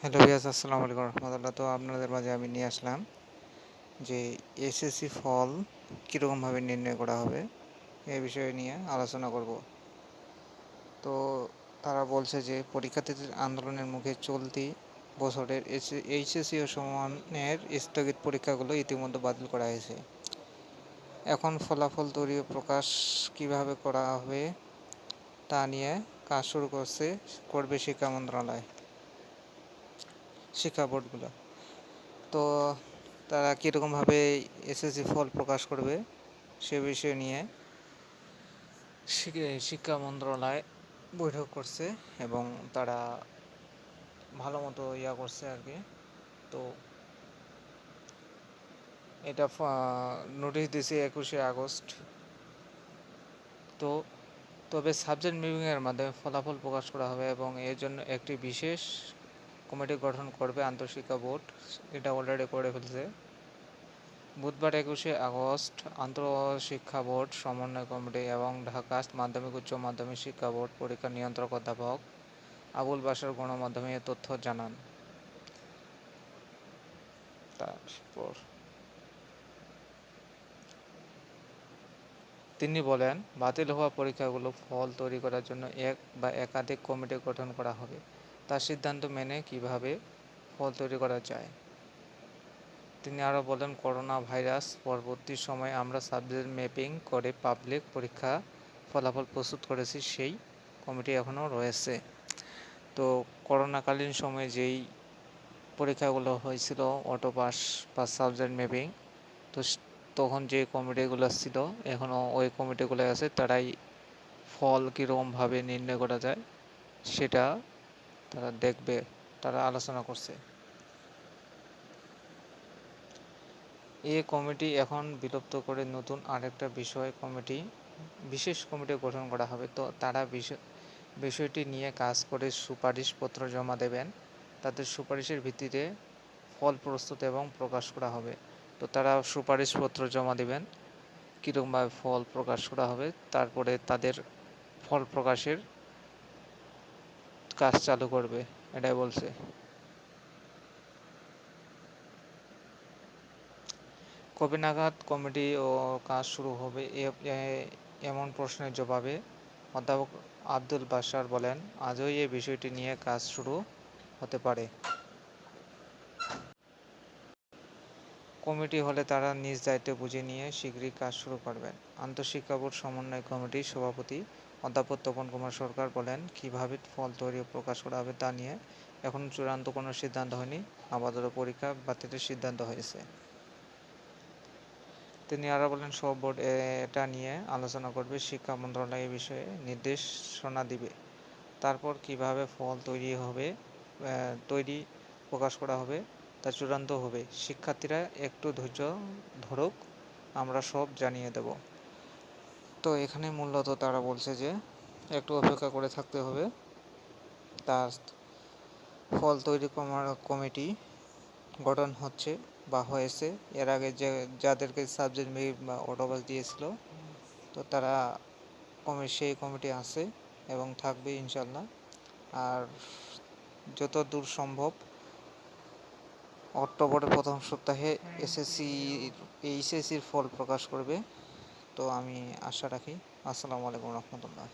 Hello ভিয়াস, আসসালামু আলাইকুম রহমতুল্লাহ। তো আপনাদের মাঝে আমি নিয়ে আসলাম যে এসএসসি ফল কীরকমভাবে নির্ণয় করা হবে এই বিষয়ে নিয়ে আলোচনা করব। তো তারা বলছে যে পরীক্ষার্থীদের আন্দোলনের মুখে চলতি বছরের এইচএসসি ও সমানের স্থগিত পরীক্ষাগুলো ইতিমধ্যে বাতিল করা হয়েছে। এখন ফলাফল তৈরি ও প্রকাশ কিভাবে করা হবে তা নিয়ে কাজ শুরু করবে শিক্ষা মন্ত্রণালয়, শিক্ষা বোর্ডগুলো। তো তারা কীরকমভাবে এসএসসি ফল প্রকাশ করবে সে বিষয় নিয়ে শিক্ষা মন্ত্রণালয় বৈঠক করছে এবং তারা ভালো মতো করছে আর কি। তো এটা নোটিশ দিয়েছে 21শে আগস্ট। তো তবে সাবজেক্ট মিভিংয়ের মাধ্যমে ফলাফল প্রকাশ করা হবে এবং এর জন্য একটি বিশেষ কমিটি গঠন করবে আন্তঃশিক্ষা বোর্ড। এটা অলরেডি করে ফেলছে। বুধবার 21শে আগস্ট আন্তঃশিক্ষা বোর্ড সমন্বয় কমিটি এবং ঢাকা মাধ্যমিক উচ্চ মাধ্যমিক শিক্ষা বোর্ড পরীক্ষা নিয়ন্ত্রক অধ্যাপক আবুল বাশার গণমাধ্যমে এ তথ্য জানান। তারপর তিনি বলেন, বাতিল হওয়া পরীক্ষাগুলো ফল তৈরি করার জন্য এক বা একাধিক কমিটি গঠন করা হবে। তার সিদ্ধান্ত মেনে কিভাবে ফল তৈরি করা যায়। তিনি আরও বলেন, করোনা ভাইরাস পরবর্তী সময়ে আমরা সাবজেক্ট ম্যাপিং করে পাবলিক পরীক্ষা ফলাফল প্রস্তুত করেছি, সেই কমিটি এখনও রয়েছে। তো করোনাকালীন সময়ে যেই পরীক্ষাগুলো হয়েছিল অটো পাস বা সাবজেক্ট ম্যাপিং, তো তখন যে কমিটিগুলো ছিল এখনও ওই কমিটিগুলো আছে, তারাই ফল কীরকমভাবে নির্ণয় করা যায় সেটা তারা দেখবে, তারা আলোচনা করছে। এই কমিটি এখন বিলুপ্ত করে নতুন আরেকটা বিশেষ কমিটি গঠন করা হবে। তো তারা বিষয়টি নিয়ে কাজ করে সুপারিশপত্র জমা দেবেন। তাদের সুপারিশের ভিত্তিতে ফল প্রস্তুত এবং প্রকাশ করা হবে। তো তারা সুপারিশপত্র জমা দেবেন কীরকমভাবে ফল প্রকাশ করা হবে, তারপরে তাদের ফল প্রকাশের কাজ চালু করবে, এটাই বলছে। কবে নাগাদ কমিটি ও কাজ শুরু হবে এমন প্রশ্নের জবাবে অধ্যাপক আবুল বাশার বলেন, আজই এই বিষয়টি নিয়ে কাজ শুরু হতে পারে। কমিটি হলে তারা নিজ দায়িত্ব বুঝে নিয়ে শীঘ্রই কাজ শুরু করবেন। আন্তঃশিক্ষা বোর্ড সমন্বয় কমিটির সভাপতি অধ্যাপক তপন কুমার সরকার বলেন, কীভাবে ফল তৈরি ও প্রকাশ করা হবে তা নিয়ে এখনও চূড়ান্ত কোনো সিদ্ধান্ত হয়নি, আপাতত পরীক্ষা বাতিলের সিদ্ধান্ত হয়েছে। তিনি আরও বলেন, সব বোর্ড এটা নিয়ে আলোচনা করবে, শিক্ষা মন্ত্রণালয় এ বিষয়ে নির্দেশনা দিবে। তারপর কিভাবে ফল তৈরি প্রকাশ করা হবে তা চূড়ান্ত হবে। শিক্ষার্থীরা একটু ধৈর্য ধরুক, আমরা সব জানিয়ে দেব। তো এখানে মূলত তারা বলছে যে একটু অপেক্ষা করে থাকতে হবে। তার ফল তৈরি কমিটি গঠন হচ্ছে বা হয়েছে। এর আগে যাদেরকে সাবজেক্ট বা অটোপাস দিয়েছিল, তো তারা সেই কমিটি আছে এবং থাকবে ইনশাল্লাহ। আর যত দূর সম্ভব অক্টোবরের প্রথম সপ্তাহে এইচএসসির ফল প্রকাশ করবে। তো আমি আশা রাখি। আসসালামু আলাইকুম রহমতুল্লাহ।